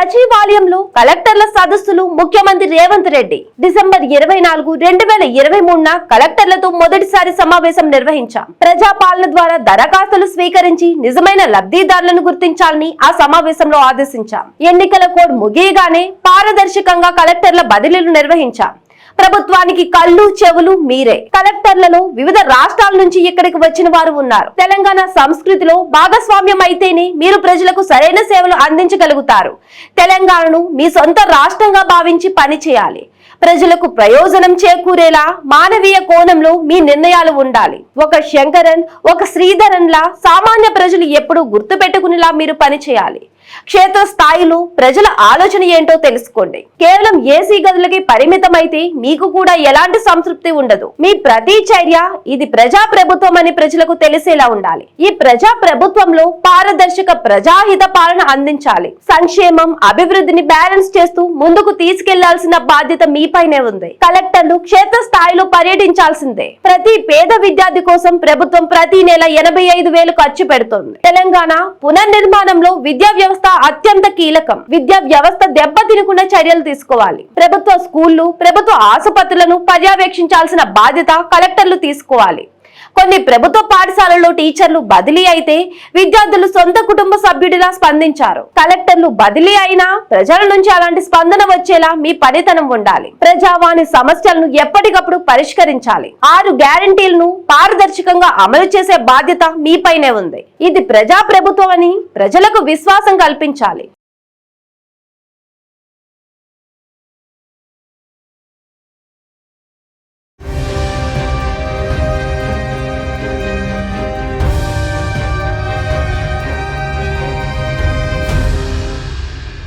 సచివాలయంలో కలెక్టర్ల సదస్సులు ముఖ్యమంత్రి రేవంత్ రెడ్డి డిసెంబర్ 24, 2023న కలెక్టర్లతో మొదటిసారి సమావేశం నిర్వహించాం. ప్రజాపాలన ద్వారా దరఖాస్తులు స్వీకరించి నిజమైన లబ్ధిదారులను గుర్తించాలని ఆ సమావేశంలో ఆదేశించాం. ఎన్నికల కోడ్ ముగియగానే పారదర్శకంగా కలెక్టర్ల బదిలీలు నిర్వహించాం. ప్రభుత్వానికి కళ్ళు చెవులు మీరే. కలెక్టర్లలో వివిధ రాష్ట్రాల నుంచి ఇక్కడికి వచ్చిన వారు ఉన్నారు. తెలంగాణ సంస్కృతిలో భాగస్వామ్యం అయితేనే మీరు ప్రజలకు సరైన సేవలు అందించగలుగుతారు. తెలంగాణను మీ సొంత రాష్ట్రంగా భావించి పని చేయాలి. ప్రజలకు ప్రయోజనం చేకూరేలా మానవీయ కోణంలో మీ నిర్ణయాలు ఉండాలి. ఒక శంకరన్, ఒక శ్రీధరన్ లా సామాన్య ప్రజలు ఎప్పుడూ గుర్తు పెట్టుకునేలా మీరు పని చేయాలి. క్షేత్ర స్థాయిలో ప్రజల ఆలోచన ఏంటో తెలుసుకోండి. కేవలం ఏసీ గదులకి పరిమితమైతే మీకు కూడా ఎలాంటి సంతృప్తి ఉండదు. మీ ప్రతి చర్య ఇది ప్రజా ప్రభుత్వం అని ప్రజలకు తెలిసేలా ఉండాలి. ఈ ప్రజా ప్రభుత్వంలో పారదర్శక ప్రజాహిత పాలన అందించాలి. సంక్షేమం, అభివృద్ధిని బ్యాలెన్స్ చేస్తూ ముందుకు తీసుకెళ్లాల్సిన బాధ్యత మీపైనే ఉంది. కలెక్టర్లు క్షేత్ర స్థాయిలో పర్యటించాల్సిందే. ప్రతి పేద విద్యార్థి కోసం ప్రభుత్వం ప్రతి నెల 85,000 ఖర్చు పెడుతోంది. తెలంగాణ పునర్నిర్మాణంలో విద్యా వ్యవస్థ అత్యంత కీలకం. విద్యా వ్యవస్థ దెబ్బతినకుండా చర్యలు తీసుకోవాలి. ప్రభుత్వ స్కూళ్లు, ప్రభుత్వ ఆసుపత్రులను పర్యవేక్షించాల్సిన బాధ్యత కలెక్టర్లు తీసుకోవాలి. కొన్ని ప్రభుత్వ పాఠశాలల్లో టీచర్లు బదిలీ అయితే విద్యార్థులు సొంత కుటుంబ సభ్యుడిలా స్పందించారు. కలెక్టర్లు బదిలీ అయినా ప్రజల నుంచి అలాంటి స్పందన వచ్చేలా మీ పనితనం ఉండాలి. ప్రజావాణి సమస్యలను ఎప్పటికప్పుడు పరిష్కరించాలి. 6 గ్యారంటీలను పారదర్శకంగా అమలు చేసే బాధ్యత మీపైనే ఉంది. ఇది ప్రజా ప్రభుత్వం అని ప్రజలకు విశ్వాసం కల్పించాలి.